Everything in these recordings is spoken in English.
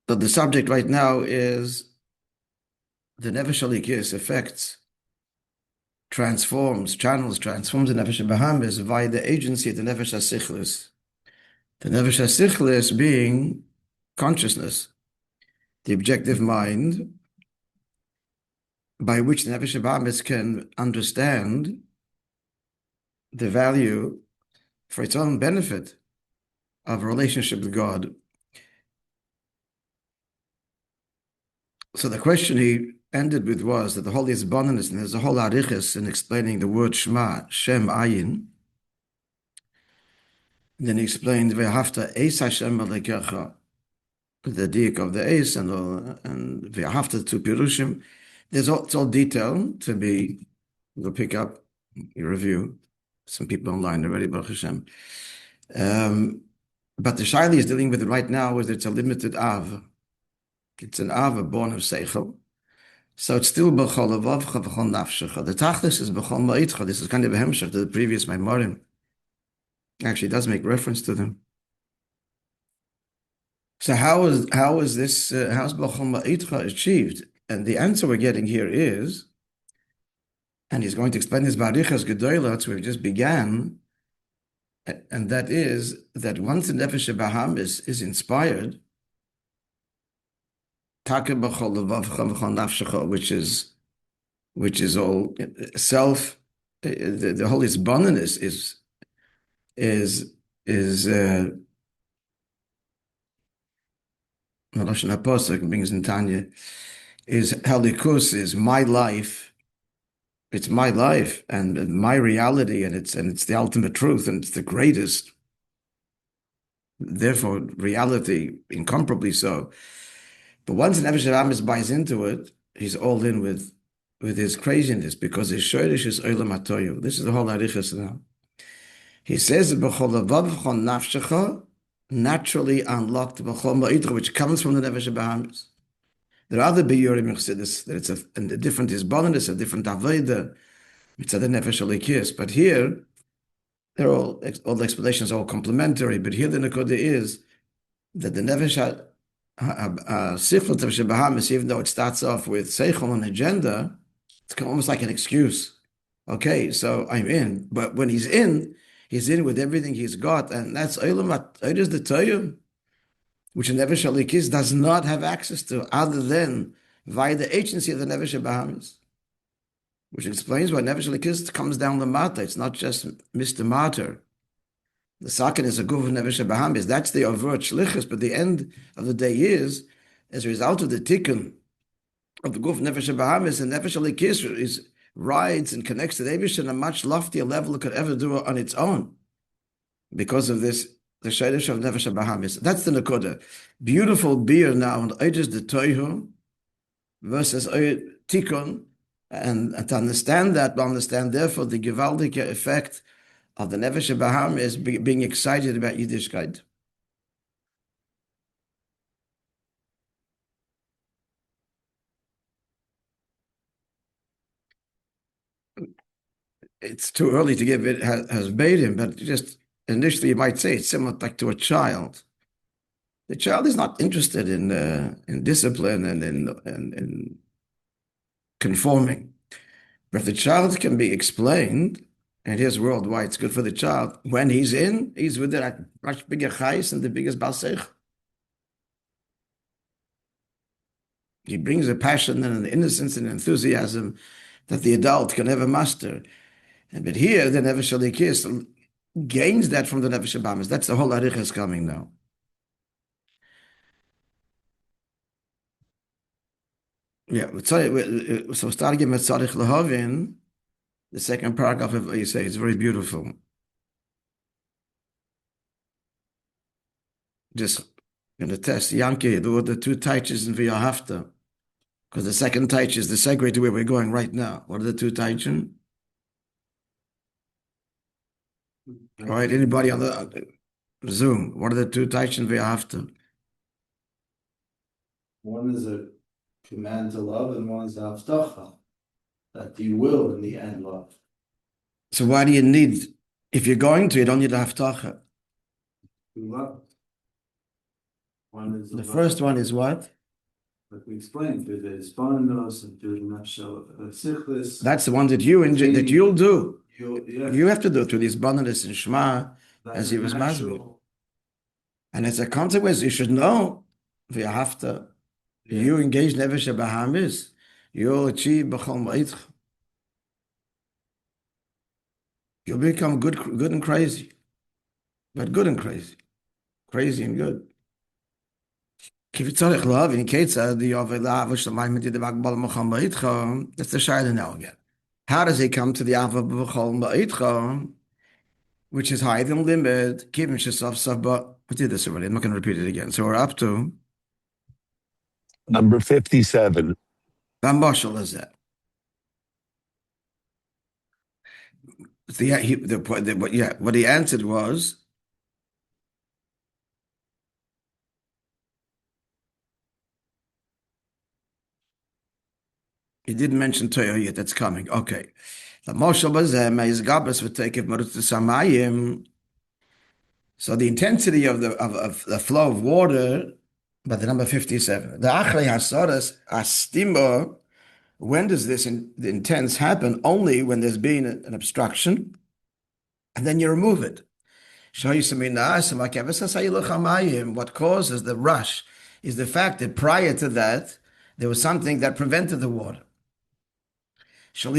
So the subject right now is the Nefesh Alikis affects, transforms the Nefesh Bahamis via the agency of the Nefesh HaSichlis. The Nefesh HaSichlis being consciousness, the objective mind, by which the Nefesh Bahamis can understand the value for its own benefit of a relationship with God. So the question he ended with was that the holy abundance, and there's a whole arichas in explaining the word Shema, Shem Ayin. And then he explained Ve'ahavta Eis Hashem Alekecha, the diak of the Eis, and Ve'ahavta to Pirushim. It's all detailed to be. We'll pick up your review. Some people online already, Baruch Hashem. But the Shaili is dealing with it right now is it's a limited Av. It's an Av, born of Seichel. So it's still B'chol Avavcha B'chol Nafshecha. The Tachlis is B'chol Ma'itcha. This is kind of a hemshech to the previous Maimarim. Actually, it does make reference to them. So how's B'chol Ma'itcha achieved? And the answer we're getting here is, and he's going to explain this Barichas Gedolah, we just began, and that is that once the Nefesh Bahamis is inspired, which is all self, the Holy Abundance is Lashon HaPosuk brings in Tanya, is Halikus, is my life. It's my life and my reality, and it's the ultimate truth, and it's the greatest. Therefore, reality incomparably so. But once the Nefesh Bahamis buys into it, he's all in with his craziness, because his shorish is Olam HaToyu. This is the whole arichas now. He says B'chol Avavcha Nafshecha, naturally unlocked B'chol Ma'itcha, which comes from the Nefesh Bahamis. There are other biyurim chassidus that it's a different isbonenus, a different avodah, it's a Nefesh Alikis. But here, they're all the explanations are all complementary. But here the nekuda is that the Nefesh Sichel Nefesh Bahamis, even though it starts off with seichel and agenda, it's almost like an excuse. Okay, so I'm in. But when he's in with everything he's got, and that's Olam HaToyu, the Toyu, which a Nefesh Alikis does not have access to other than via the agency of the Nefesh Bahamis, which explains why Nefesh Alikis comes down the Mata. It's not just Mr. Mater. The Sakin is a guf of Nefesh Bahamis. That's the overt shlichus, but the end of the day is, as a result of the tikkun of the guf of Nefesh Bahamis, and Nefesh Alikis rides and connects to the Eibush on a much loftier level it could ever do on its own, because of this, the shayrish of Nefesh Bahamis. That's the Nakoda. Beautiful beer now, and Oides the Toihu versus Tikkun, and to understand that, understand therefore the gewaldige effect of the Nefesh Bahamis being excited about Yiddishkeit. It's too early to give it has bait him, but just initially you might say it's similar like to a child. The child is not interested in discipline and in conforming. But if the child can be explained, and here's world why it's good for the child, when he's with the much bigger chayis and the biggest balseich. He brings a passion and an innocence and enthusiasm that the adult can never master. But here, the Nefesh Alikis gains that from the Nefesh Bahamis. That's the whole arichas coming now. Yeah, so starting with Tzarich Lahavin, the second paragraph of what you say is very beautiful. Just going to test Yankee, the two taiches in V'yahavta, because the second taich is the segue to where we're going right now. What are the two taichim? All right, anybody on the Zoom? What are the two taichim V'yahavta? One is a command to love, and one is ha'tshkha, that you will in the end love. So why do you need, if you're going to, you don't need to have ha'tshkha? You love. One is The first one is what? like we explained, through the hispanos and through the nafshel. That's the one that you'll do. Yeah. You have to do through these bonalis and Shema, as he was masbir. natural. And as a consequence, you should know, v'yahavta, you engage nefesh bahamis, you'll achieve b'chol ma'itch. You'll become good and crazy. But good and crazy. Crazy and good. That's the shayla now again. How does he come to the Ava b'chol ma'itch, which is higher than limit? Kivin shesav sabba. I did this already. I'm not going to repeat it again. So we're up to number 57. Bamboshel is that. What he answered was, he didn't mention Torah yet. That's coming. Okay. The Moshel bazeh is gabas v'tekev marut samayim. So the intensity of the flow of water, by the number 57. The achrei hasoras astima. When does the intense happen? Only when there's been an obstruction, and then you remove it. What causes the rush is the fact that prior to that, there was something that prevented the water. And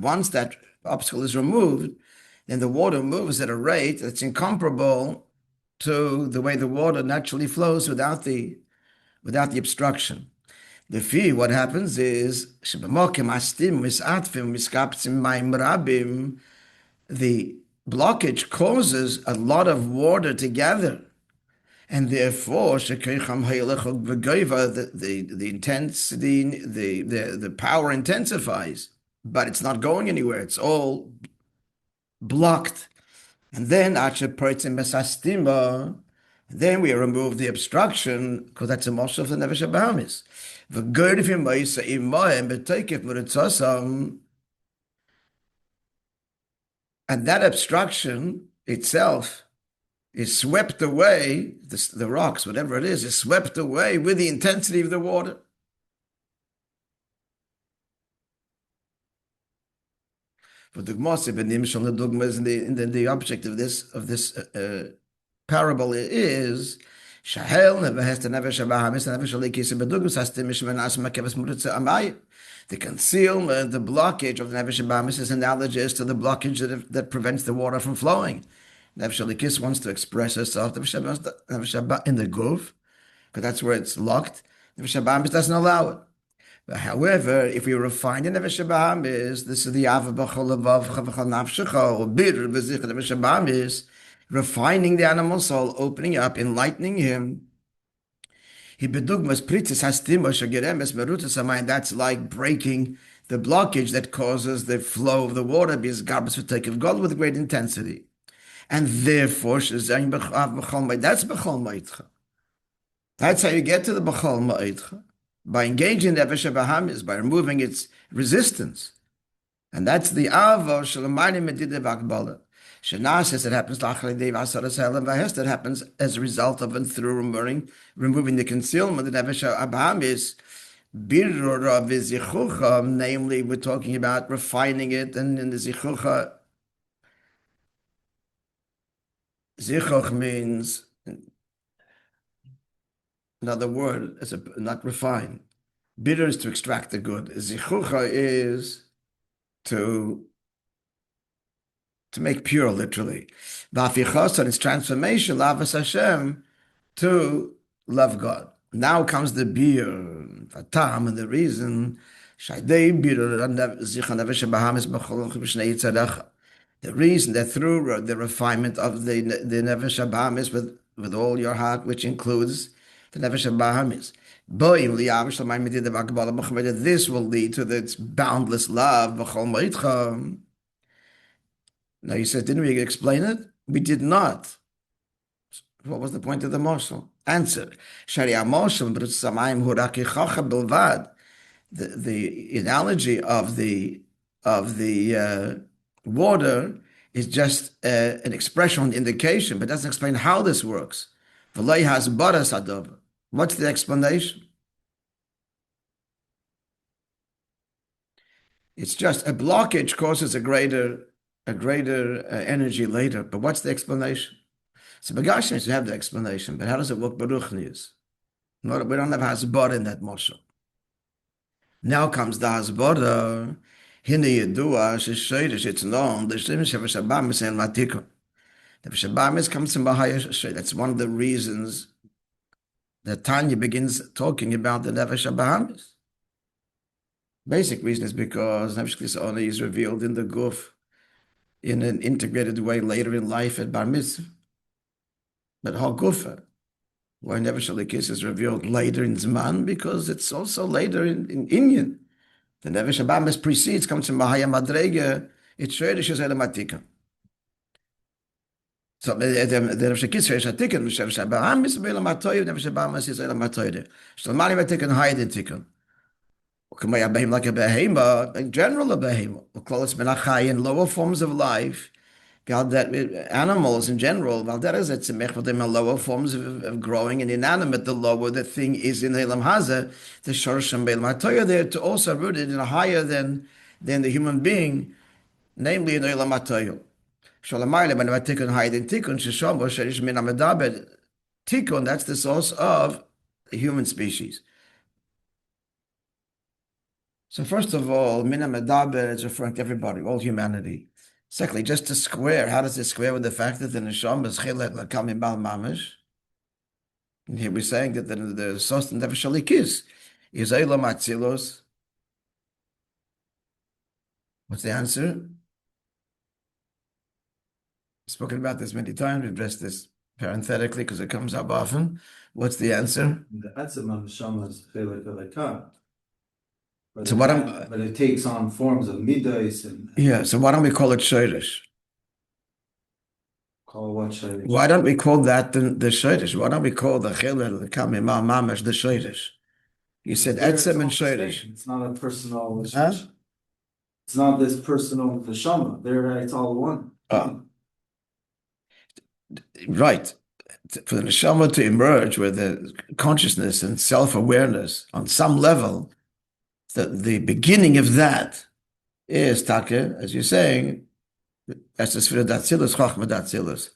once that obstacle is removed, then the water moves at a rate that's incomparable to the way the water naturally flows without the obstruction. What happens is the blockage causes a lot of water to gather, and therefore the intensity, the power intensifies, but it's not going anywhere. It's all blocked. And then then we remove the obstruction, because that's a moshel of the nefesh bahamis. And that obstruction itself is swept away, the rocks, whatever it is swept away with the intensity of the water. For the object of this parable is the concealment, the blockage of the nefesh bahamis is analogous to the blockage that prevents the water from flowing. Nefesh Elikis wants to express herself in the guf, because that's where it's locked. Nefesh bahamis doesn't allow it. But however, if we refine the nefesh bahamis, this is the ava b'chol levav chavachal nafshecha, or bir v'zich nefesh bahamis, refining the animal soul, opening up, enlightening him. That's like breaking the blockage that causes the flow of the water, because garbus would take of gold with great intensity. And therefore, that's b'chol ma'itcha. That's how you get to the b'chol ma'itcha, by engaging the nefesh bahamis, by removing its resistance. And that's the avo shalamayim medida v'akbala. Shana says it happens that happens as a result of and through removing the concealment, the nefesh bahamis, birura v'zichucha, namely we're talking about refining it, and in the zichucha, zichuch means another word, not refine. Bitter is to extract the good. Zichucha is to make pure, literally. V'afichos, and its transformation, lavas Hashem, to love God. Now comes the bir, vatam, and the reason, shaydei bir, zicha nefesh bahamis b'chol b'shnei tzadach. The reason that through the refinement of the nefesh bahamis with all your heart, which includes the nefesh bahamis, this will lead to its boundless love, b'chol ma'itcha. Now you said, didn't we explain it? We did not. What was the point of the moshel? Answer. The analogy of the water is just an expression, an indication, but doesn't explain how this works. V'lo hasbara sadover. What's the explanation? It's just a blockage causes a greater energy later. But what's the explanation? So Begashmis, you have the explanation, but how does it work Baruchnius? We don't have hasbara in that moshel. Now comes the hasbara. Hine yedua sheshaydish. It's known the shemish havashabamis and matikon. The Shabamis comes from Bahaya. That's one of the reasons that Tanya begins talking about the Nefesh Bahamis. Basic reason is because Nefesh only is revealed in the Guf in an integrated way later in life at Bar Mitzvah. But Hal Gufa, why Nefesh Alikis is revealed later in Zman, because it's also later in Inyan. The Nefesh Bahamis precedes, comes from Bahaya Madrega, it's Shreirish is Elamatika. So the Nefesh Kisra is a tikkun, Nefesh Bahamis, Elamatoyu, Nefesh Bahamis is Elamatoyu. Shlamani va tikkun higher than tikkun. Like a behema, in general a behema, we'll call it menachai in lower forms of life. God, that animals in general, it's lower forms of growing and inanimate, the lower the thing is in Elam Haza, the Shorsham Be'el Matoya, they're also rooted in a higher than the human being, namely in Elam Matoya. Shalamayla, when I take on higher than Tikkun, Shisham, Sharish Min Amadabed, Tikkun, that's the source of the human species. So first of all, Min Amadabed is referring to everybody, all humanity. Secondly, just to square, how does it square with the fact that the Neshama is Chilet Lakamim Bal Mamish? And here we're saying that the source of Nefesh Alikis is Eilam Atzilos. What's the answer? I've spoken about this many times. We've addressed this parenthetically because it comes up often. What's the answer? The Etzem of Neshama is Chilet Lakam. So but it takes on forms of midas and so why don't we call it Shoirish? Call what Shoirish? Why don't we call that the Shoirish? Why don't we call the Chilel, the Kamim Mamash, the Shoirish? You said Etzem and Shoirish. It's not a personal. It's not this personal neshama. There, it's all one. Right. For the neshama to emerge with the consciousness and self-awareness on some level, the beginning of that is Take, as you're saying, that's the Sfira Datzilus, Chachma Datzilus.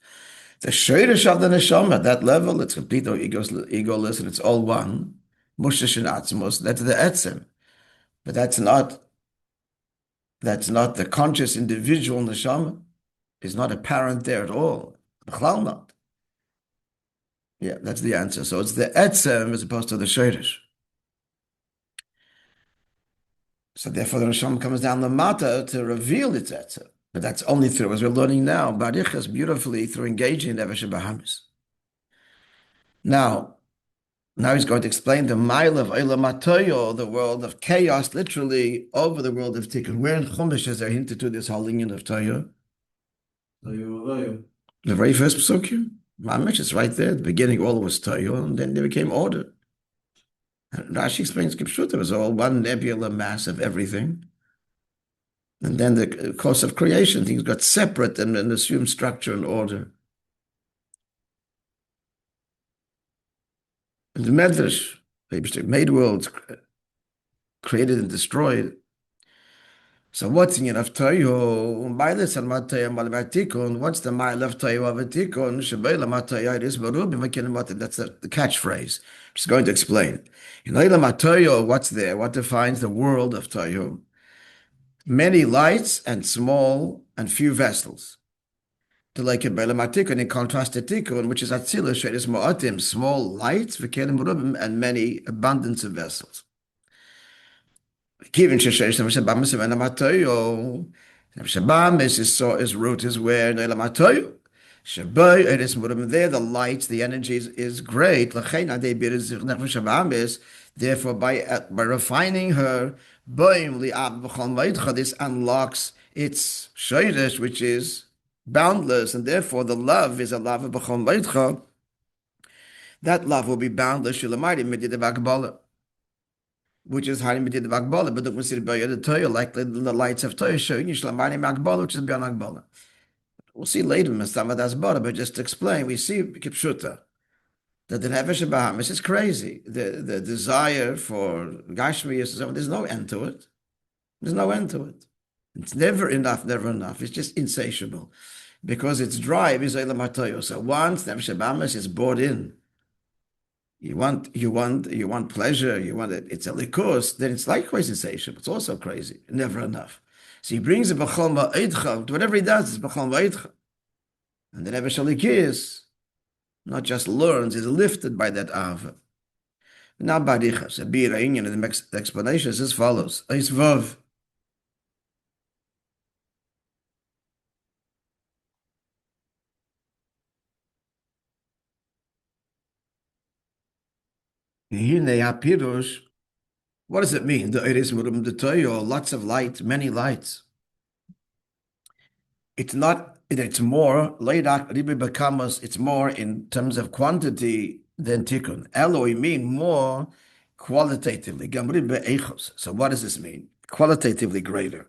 The Shoirish of the Neshama, that level, it's complete egoless and it's all one. Mushish and Atzmos, that's the Etzem. But that's not the conscious individual Neshama. It's not apparent there at all. B'chlal not. Yeah, that's the answer. So it's the Etzem as opposed to the Shoirish. So therefore the Neshama comes down the Mata to reveal its Etzem. But that's only through, as we're learning now, Barichas beautifully through engaging in Nefesh Bahamis. Now he's going to explain the mile of Eilam Matoyo, the world of chaos, literally over the world of Tikkun. Where in Chumash is there hinted to this whole union of Toyo? The very first psukim. Mamish is right there. At the beginning, all was Toyo, and then there became order. Rashi explains Kipshut, it was all one nebula mass of everything. And then the course of creation, things got separate and assumed structure and order. And the Medrash, made worlds, created and destroyed. So what's in of Toyo? What's the mile of Toyo of a Tikkun? That's the catchphrase. Just going to explain. In Eilam Toyo, what's there? What defines the world of Toyo? Many lights and small and few vessels. To like in contrast to Tikkun, which is Atzilus, Sheiris Mo'atim, small lights, and many abundance of vessels. His root is where there the lights, the energy is great. Therefore, by refining her, this unlocks its shayrish, which is boundless, and therefore the love is a love of b'chol leitcha. That love will be boundless, which is Harim B'did Akbala, but don't consider by the Toya, like the lights of Toya showing you Shlamani Makbala, which is beyond Akbala. We'll see later in Mestama Dasbara, but just to explain, we see Kipshuta that the Nefesh Bahamis is crazy. The desire for Gashmiyas, there's no end to it. There's no end to it. It's never enough, never enough. It's just insatiable. Because its drive is Eilam HaToyo. So once Nefesh Bahamis is bought in, you want pleasure, it's a likus, then it's likewise insatiable. It's also crazy, never enough. So he brings a b'chol ma'idcha, whatever he does is b'chol ma'idcha. And the Nefesh Alikis not just learns, is lifted by that ava. Now baricha, so birayin, and the explanation is as follows. Eis vav. What does it mean? Lots of light, many lights. It's not, it's more, it's more in terms of quantity than tikkun. Eloi mean more qualitatively. So what does this mean? Qualitatively greater.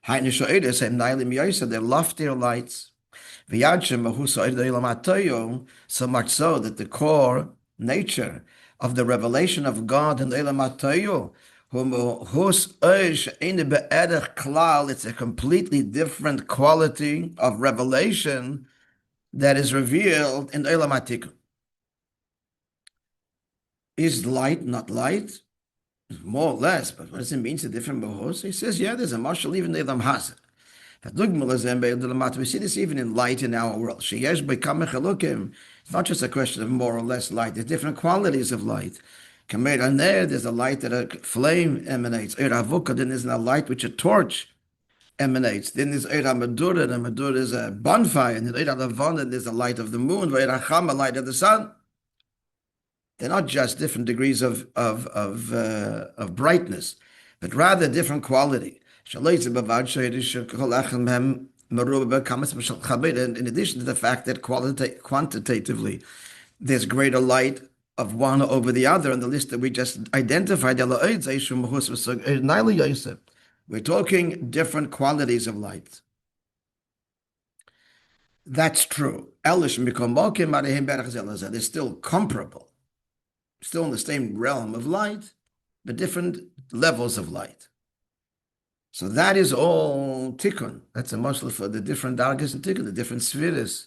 They're loftier lights. So much so that the core nature of the revelation of God in Eilam HaToyo, it's a completely different quality of revelation that is revealed in Eilam HaTikun. Is light not light? More or less, but what does it mean? It's a different bahos. He says, yeah, there's a marshal even in Eilam Hazeh. We see this even in light in our world. It's not just a question of more or less light. There's different qualities of light. There's a light that a flame emanates. Then there's a light which a torch emanates. Then there's Madura. The Madura is a bonfire. And then there's the light of the moon. The light of the sun. They're not just different degrees of brightness, but rather different quality. In addition to the fact that quantitatively there's greater light of one over the other on the list that we just identified, we're talking different qualities of light. That's true. They're still comparable, still in the same realm of light, but different levels of light. So that is all tikkun. That's a mashal for the different dargas in tikkun, the different spheres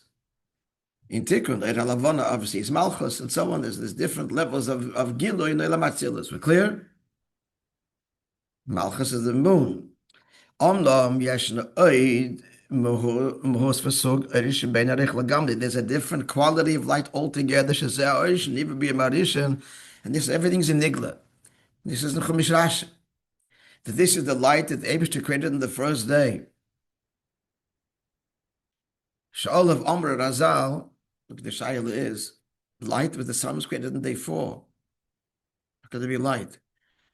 in tikkun. Lavana obviously is malchus and so on. There's different levels of gilu in Eilam Atzilus. We're clear? Malchus is the moon. There's a different quality of light altogether. And this everything's in Nigla. This is the Chumash Rashi. That this is the light that the Eibishter created on the first day. Sha'ol of Omer Razal, look, the Sha'il is, light with the sun was created on day 4. How could there be light?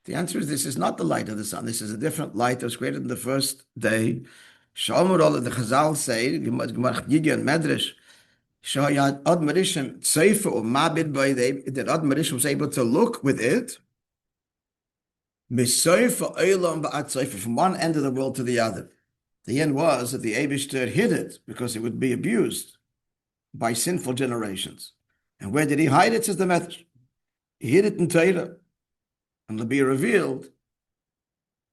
The answer is this is not the light of the sun. This is a different light that was created on the first day. Sha'omer, all of the Chazal say, Gemar Chgiga and Medrash, Sha'yad Ad Marishim Tzeifa or Mabid by that Ad Marishim was able to look with it from one end of the world to the other. The end was that the Eibishter hid it because it would be abused by sinful generations. And where did he hide it, says the Medrash? He hid it in Torah. And it'll be revealed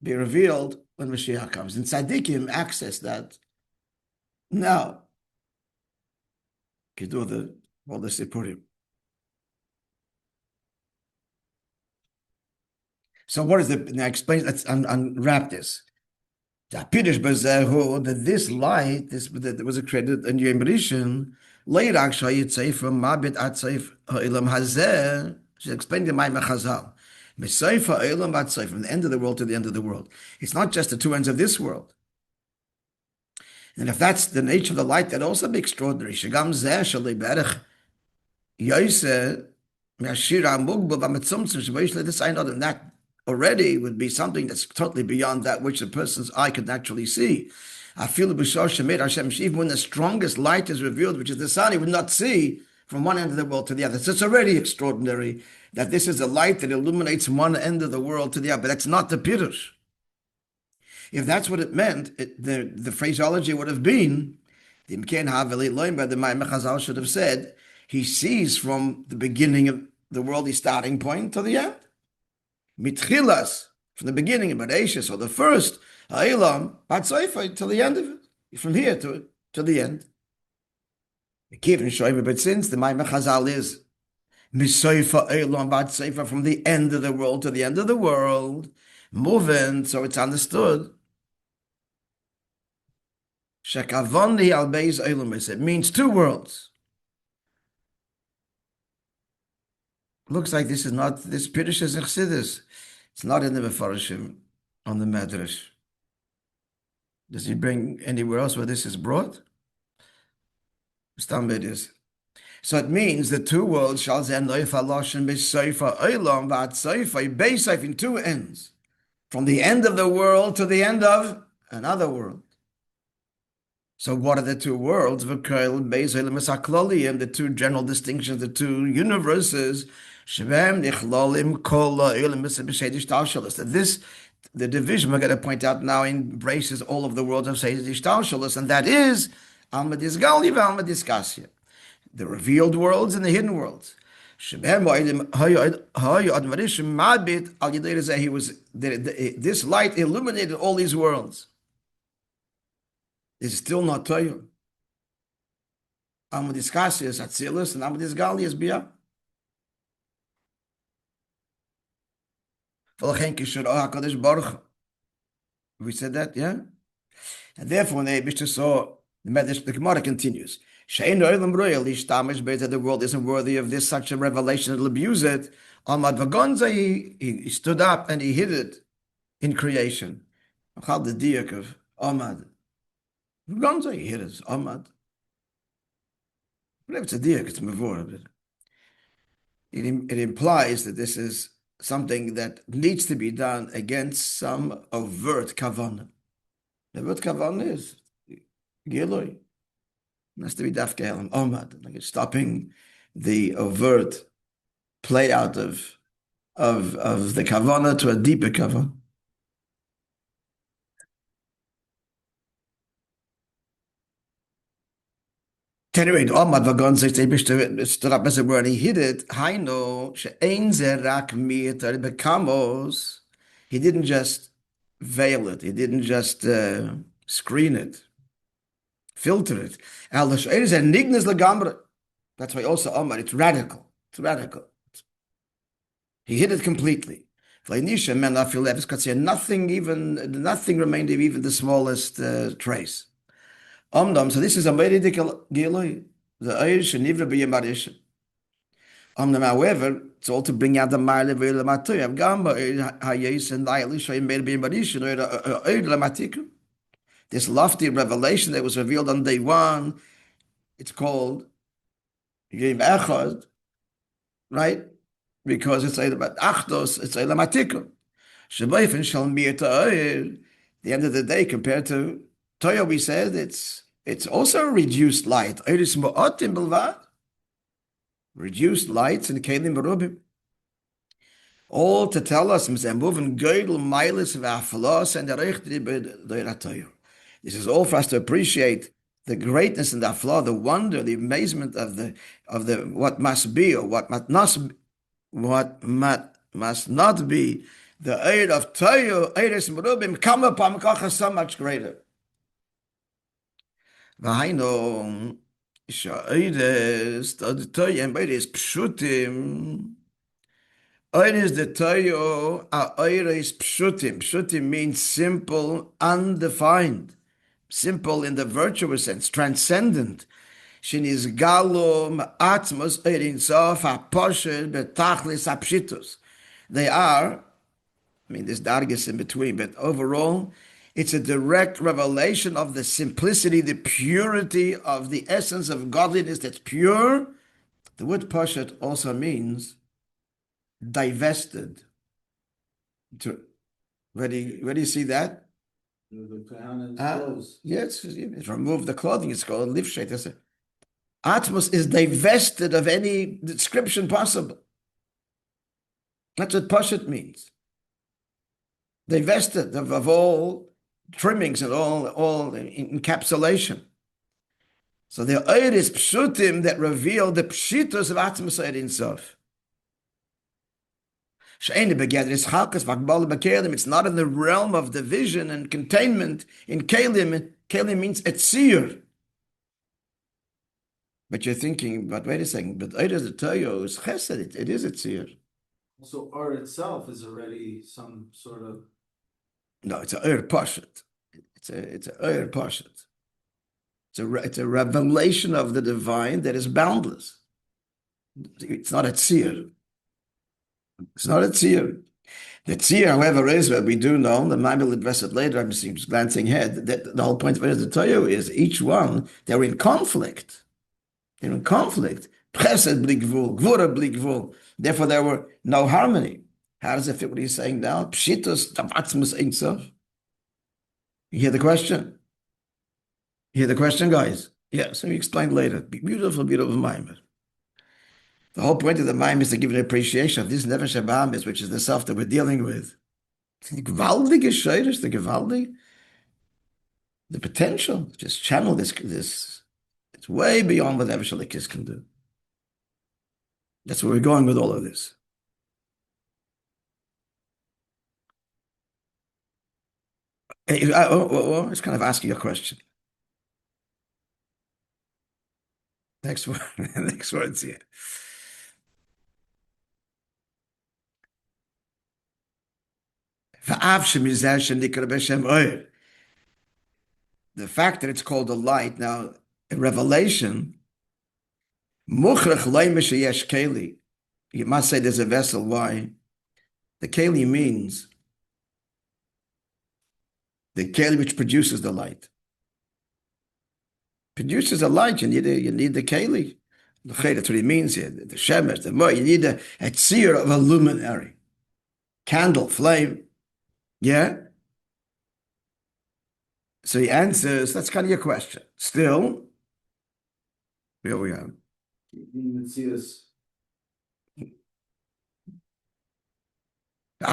when Mashiach comes. And Tzaddikim access that now. You do all the Sipurim. So what is the, now explain, let's unwrap this. That this light, that was created in Yom Rishon, later actually you'd say from Mabit Atzaif Ha'ilam Hazeh, she explained the Maimah Chazal. Mesayf Ha'ilam Atzaif, from the end of the world to the end of the world. It's not just the two ends of this world. And if that's the nature of the light, that'd also be extraordinary. Shagam Zeh Shalei Berech Yoseh Mashira Mugbal V'Metzumtzum Sheboishle Desayin, and that already would be something that's totally beyond that which a person's eye could naturally see. I feel even when the strongest light is revealed, which is the sun, he would not see from one end of the world to the other. So it's already extraordinary that this is a light that illuminates one end of the world to the other. But that's not the Pirush. If that's what it meant, the phraseology would have been The Imken Haveli Loimba, the Maimar Chazal should have said, he sees from the beginning of the world, the starting point, to the end. Mitchilas, from the beginning of Bereshis, or the first, Ha'ilam, Batzayfa, to the end of it. From here to the end. But since the Maimar Chazal is Misoifa Eilam Batzayfa, from the end of the world to the end of the world, moving, so it's understood. Shekavondi al Beis Eilam, it means two worlds. Looks like this Pirush is in Chassidus. It's not in the Mefarshim on the Medrash. Does he bring anywhere else where this is brought? Stambed is. So it means the two worlds shall zen loifa loshen b'soifa oilam v'at soifa b'soif in two ends, from the end of the world to the end of another world. So what are the two worlds? V'koil b'soilim esakloliim, the two general distinctions, the two universes. Shevem nichlolim kol oilim b'shedish talshalos. That this, the division we're going to point out now, embraces all of the worlds of shedish talshalos, and that is alma disgali v'alma diskasya. The revealed worlds and the hidden worlds. This light illuminated all these worlds. It's still not Toyo. Amadiskasi is Atzilus and Amadisgali is Bia. We said that, yeah? And therefore, when the Bishop saw the Gemara continues. The world isn't worthy of this such a revelation, it'll abuse it. He stood up and he hid it in creation. The diak of Ahmad. He hid it, Ahmad. Whatever it's a diak, it's a mavor. It implies that this is something that needs to be done against some overt kavanah. The overt kavanah is Giloi. It has to be dafke elam omad, like it's stopping the overt play out of the kavana to a deeper kavana. Anyway, omad vagon stood up as it were, and he hid it. Haino she'ein zerak mi'etar bekamos. He didn't just veil it. He didn't just screen it. Filter it. That's why also Omar, it's radical. It's radical. He hid it completely. Nothing remained of even the smallest trace. So this is a medical giloi. The Irish and Nivra be however, it's all to bring out the mile of Elamatoy. Gamba Hayes and Irish made be this lofty revelation that was revealed on day one, it's called Yom Echad, right? Because it's about Achdos, it's Elam Atikum. Shabayfin shall be at the end of the day, compared to Toya, we said it's also a reduced light. Reduced lights in Kelim Berubim. All to tell us, this is all for us to appreciate the greatness and the flaw, the wonder, the amazement of the what must be or what must not be. The aid of Toyo, Eiris Merubim, come upon Kocha so much greater. Vahaino Shaides, the Toyo and Eiris Pshutim. Eiris the Toyo are Eiris Pshutim. Pshutim means simple, undefined. Simple in the virtuous sense, transcendent. Shinis galom atmos erin sof aposhed betachlis apshitus. They are, there's dargis in between, but overall, it's a direct revelation of the simplicity, the purity of the essence of godliness that's pure. The word poshet also means divested. Where do you see that? Yes, it's remove the clothing. It's called livshet. Atmos is divested of any description possible. That's what poshet means. Divested of all trimmings and all encapsulation. So the Oyer is Pshutim that reveal the Pshitos of Atzmus Oyer Ein Sof. It's not in the realm of division and containment in Kalim. Kalim means etzir. But you're thinking, but wait a second, but Oyer the Toyo is chesed, it is etzir. So Or itself is already some sort of... No, it's a Oyer Pashat. It's a Oyer Pashat. It's a revelation of the divine that is boundless. It's not a tzir. It's not a tzir. The tzir, however, is what we do know. The Bible will address it later. I'm just glancing ahead. That the whole point of it is the Toyo is each one, they're in conflict. They're in conflict. Chesed bli gvul, gvura bli gvul. Therefore, there were no harmony. How does it fit what he's saying now? Pshitos tavatzmus ein sof. You hear the question? You hear the question, guys? Yeah, so we explained later. Beautiful, beautiful Maimon. The whole point of the Maimon is to give an appreciation of this Nefesh HaBahamis, which is the self that we're dealing with. The gewaldige Sheirosh, the gewaldige, the potential, just channel this. It's way beyond what Nefesh HaLikis can do. That's where we're going with all of this. I was kind of asking you a question. Next word, next words here. The fact that it's called a light, now in Revelation, you must say there's a vessel. Why? The keli means the keli which produces the light. Produces a light, you need the keli. That's what it means here. The shemesh, the mo, you need a tzir of a luminary. Candle, flame. Yeah? So he answers, that's kind of your question. Still, here we are. You can see this. The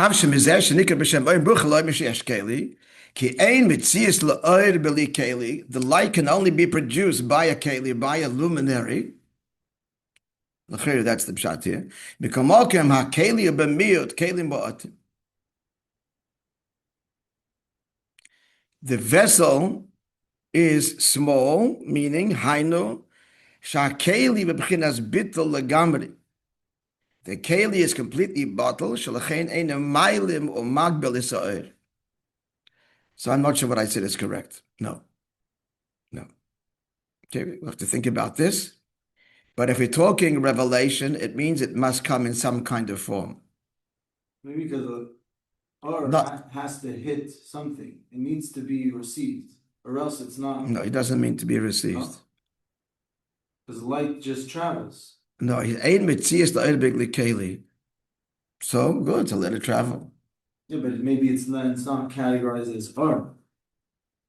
light can only be produced by a keli, by a luminary. That's the pshat here. The vessel is small, meaning hainu shakeli b'bchinas bittul legamri. The keli is completely bottled. Shalachein ein mailim or magbel isair. So I'm not sure what I said is correct. No. Okay, we have to think about this. But if we're talking revelation, it means it must come in some kind of form. Maybe because the Or has to hit something. It needs to be received, or else it's not. No, it doesn't mean to be received. Because light just travels. No, ein mitzias la'ir keli. So good to let it travel. Yeah, but maybe it's not categorized as art.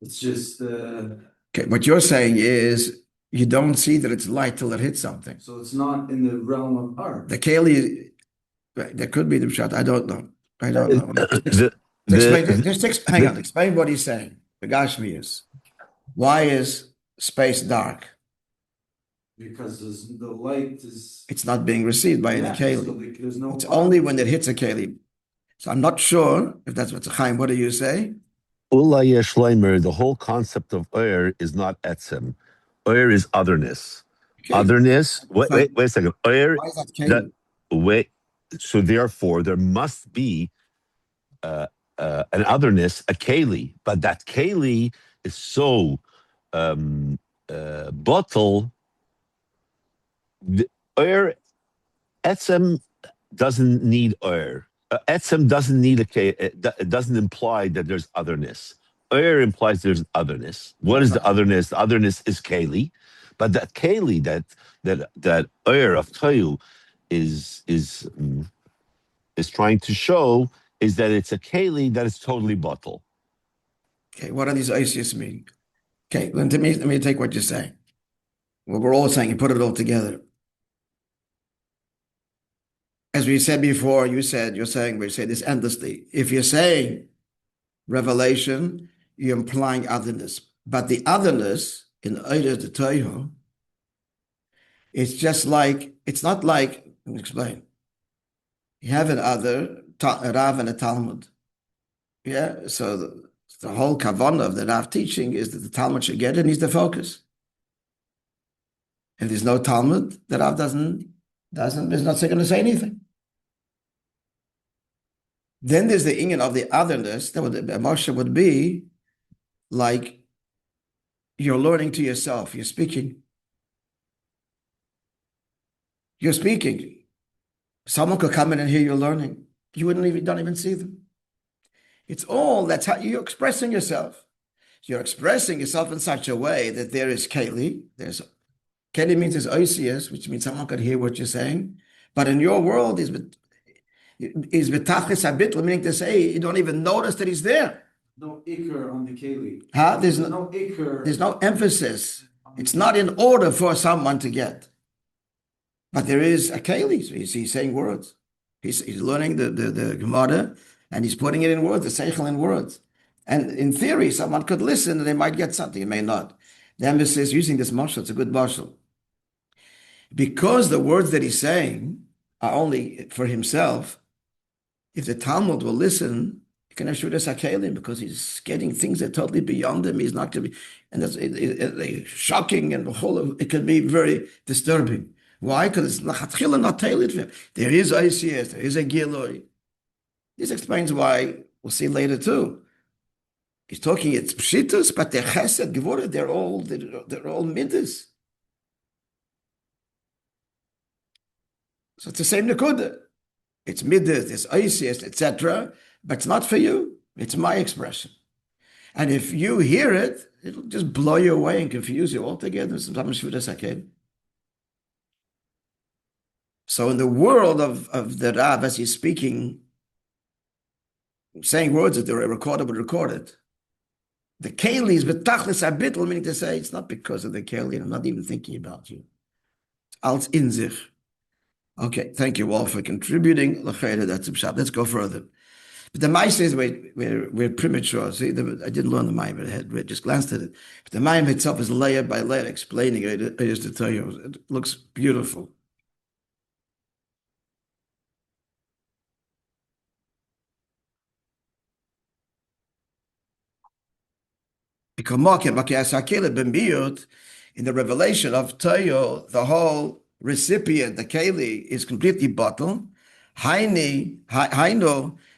It's just. Okay, what you're saying is you don't see that it's light till it hits something. So it's not in the realm of art. The keli, right, that could be the shot. I don't know. Hang on. Explain what he's saying. The Gashmius. Why is space dark? Because the light is... It's not being received by any keli. So it's only when it hits a keli. So I'm not sure if that's what Chaim, what do you say? The whole concept of is not etzem. Is otherness. Okay. Otherness. Wait a second. Why is that keli? So therefore, there must be an otherness, a keli, but that keli is so bottle. The etzem doesn't need etzem doesn't need it doesn't imply that there's otherness. Implies there's otherness. What is the otherness? The otherness is keli, but that keli, that of Tayu is trying to show is that it's a keli that is totally bottle. Okay, what do these isis mean? Okay, let me take what you're saying. What we're all saying, you put it all together. As we said before, we say this endlessly. If you're saying revelation, you're implying otherness. But the otherness in Eire the Torah, it's just like, it's not like, let me explain. You have a Rav and a Talmud. Yeah, so the whole kavanah of the Rav teaching is that the Talmud should get it and he's the focus. If there's no Talmud, the Rav is not going to say anything. Then there's the inyan of the otherness. That would Moshe would be like you're learning to yourself. You're speaking. You're speaking. Someone could come in and hear you learning. You don't even see them. It's all, that's how you're expressing yourself. You're expressing yourself in such a way that there is Keli. Keli means there's oisius, which means someone could hear what you're saying. But in your world is betachlis habitl, meaning to say you don't even notice that he's there. No ikr on the Keli. There's no ikr. There's no emphasis. It's not in order for someone to get. But there is a Keli. So he's saying words. He's learning the Gemara and he's putting it in words, the seichel in words. And in theory, someone could listen and they might get something, it may not. The emphasis using this marshal, it's a good marshal. Because the words that he's saying are only for himself, if the Talmud will listen, he can assure us Hakelim because he's getting things that are totally beyond him. He's not going to be, and that's shocking and it can be very disturbing. Why? Because it's not tailored for him. There is ICS, there is a Giloi. This explains why, we'll see later too. He's talking, it's pshitus, but they're chesed, gevurah, they're all midas. So it's the same nekuda. It's midas, it's ICS, etc., but it's not for you. It's my expression. And if you hear it, it'll just blow you away and confuse you altogether. So in the world of the Rav, as he's speaking, saying words that they're recorded but recorded, the Keli is betachlis habitl, meaning to say it's not because of the Keli, I'm not even thinking about you. It's als in sich. Okay, thank you all for contributing. Let's go further. But the Moishe says we're premature. See, I didn't learn the Maimon, I just glanced at it. But the Maimon itself is layer by layer explaining it. I used to tell you, it looks beautiful. In the revelation of Toyo, the whole recipient, the Keli, is completely bottled. Haino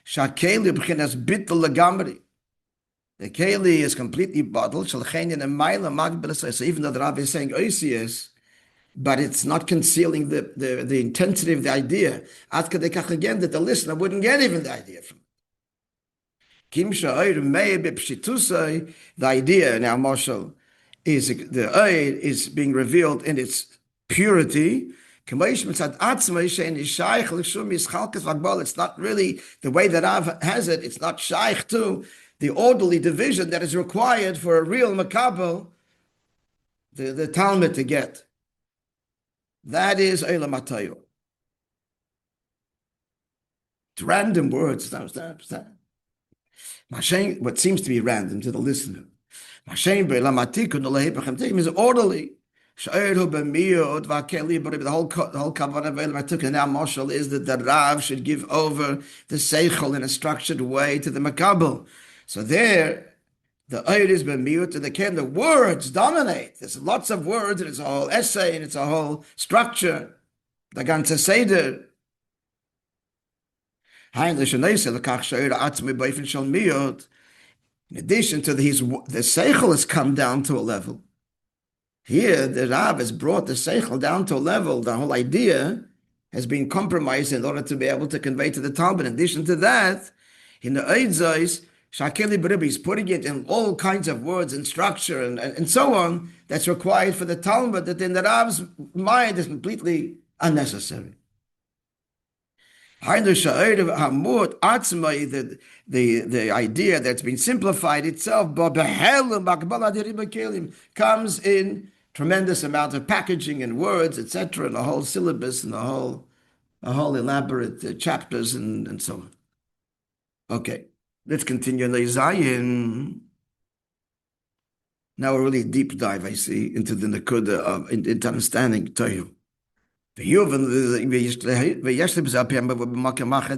Shakeli b'chinas bittul legamri. The Keli is completely bottled. So even though the Rabbi is saying oisius, but it's not concealing the intensity of the idea. Again, that the listener wouldn't get even the idea from it. The idea now, Marshall, is the oil is being revealed in its purity. It's not really the way that Rav has it. It's not shaykh to the orderly division that is required for a real makabel, the Talmud to get. That is Eilam Atayu. It's random words. What seems to be random to the listener. Is orderly. The whole kavanah I took and now Marshall is that the Rav should give over the seichel in a structured way to the makabel. So there, the oil is b'miut and the words dominate. There's lots of words and it's a whole essay and it's a whole structure. The ganze seder. In addition to the seichel has come down to a level. Here, the Rav has brought the seichel down to a level. The whole idea has been compromised in order to be able to convey to the Talmud. In addition to that, in the Eidzos, Shakeli B'Ribbi is putting it in all kinds of words and structure and so on that's required for the Talmud that in the Rav's mind is completely unnecessary. The idea that's been simplified itself comes in tremendous amount of packaging and words, etc., and a whole syllabus and a whole elaborate chapters and so on. Okay, let's continue. Now a really deep dive, I see, into the Nakuda of into understanding Toyu. The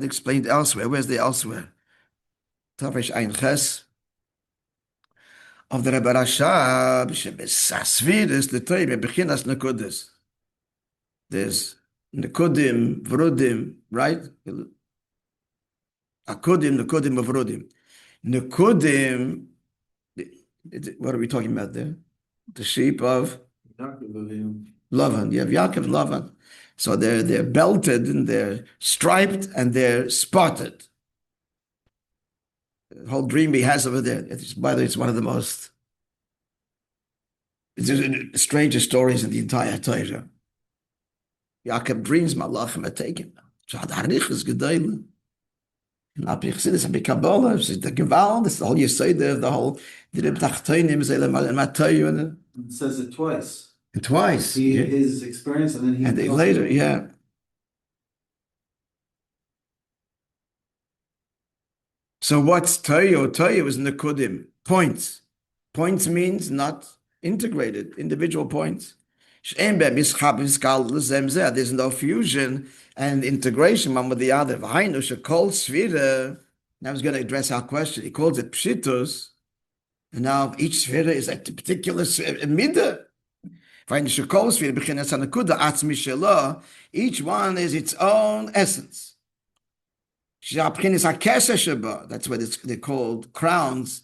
explained elsewhere. Where's the elsewhere? Tavish Ein Ches of the Rebbe Rashab, Shebesasvidus, the Toyu, Bechinas Nakudas. There's Nakudim, Vrudim, right? Akudim, Nakudim, Vrudim. Nakudim, what are we talking about there? The sheep of Lavan. You have Yaakov, Lavan. So they're belted and they're striped and they're spotted. The whole dream he has over there. By the way, it's one of the most strangest stories in the entire Torah. Yaakov dreams Malachim are taken. Shad is Gedalim. And Chassidus and Kabbalah, the Gewalt, the whole Yisroel, the whole It says it twice. And twice. His experience, and then he. And they later, yeah. So what's Toyo? Toyo is Nekudim, points. Points means not integrated, individual points. There's no fusion and integration one with the other. Now he's going to address our question. He calls it Pshitus. And now each sphere is a particular midah. Each one is its own essence. That's why they're called crowns,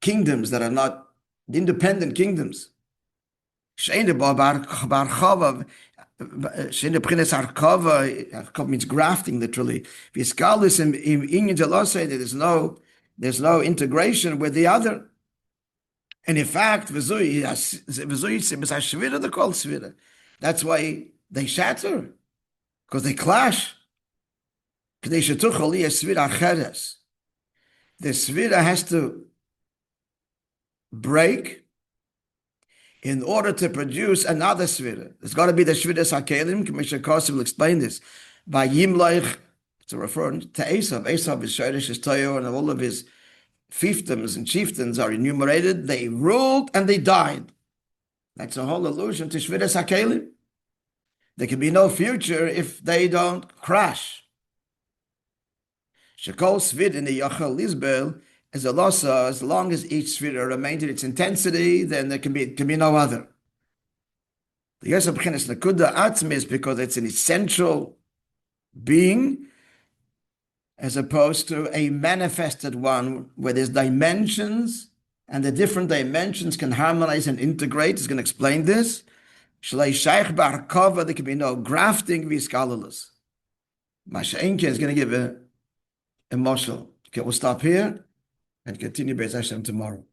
kingdoms that are not independent kingdoms. Archava means grafting, literally. There's no integration with the other. And in fact, that's why they shatter, because they clash. The svira has to break in order to produce another svira. There's got to be the shviras hakelim. Commissioner Kosim will explain this. By Yimleich, it's a referring to Esav. Esav is Shorish, is Toyo, and all of his fiefdoms and chieftains are enumerated. They ruled and they died. That's a whole allusion to shviras hakelim. There can be no future if they don't crash. Shekol Svid in the Yachal Lizbel is a losa. As long as each Svid remains in its intensity, then there can be no other. The Yosef B'chinas Nakuda Atzmi is because it's an essential being, as opposed to a manifested one where there's dimensions, and the different dimensions can harmonize and integrate. He's going to explain this. Shlei Shaykh Barkova, there can be no grafting, v'iskalulus. Masha'inke is going to give a emotional. Okay, we'll stop here and continue Be'ez Hashem tomorrow.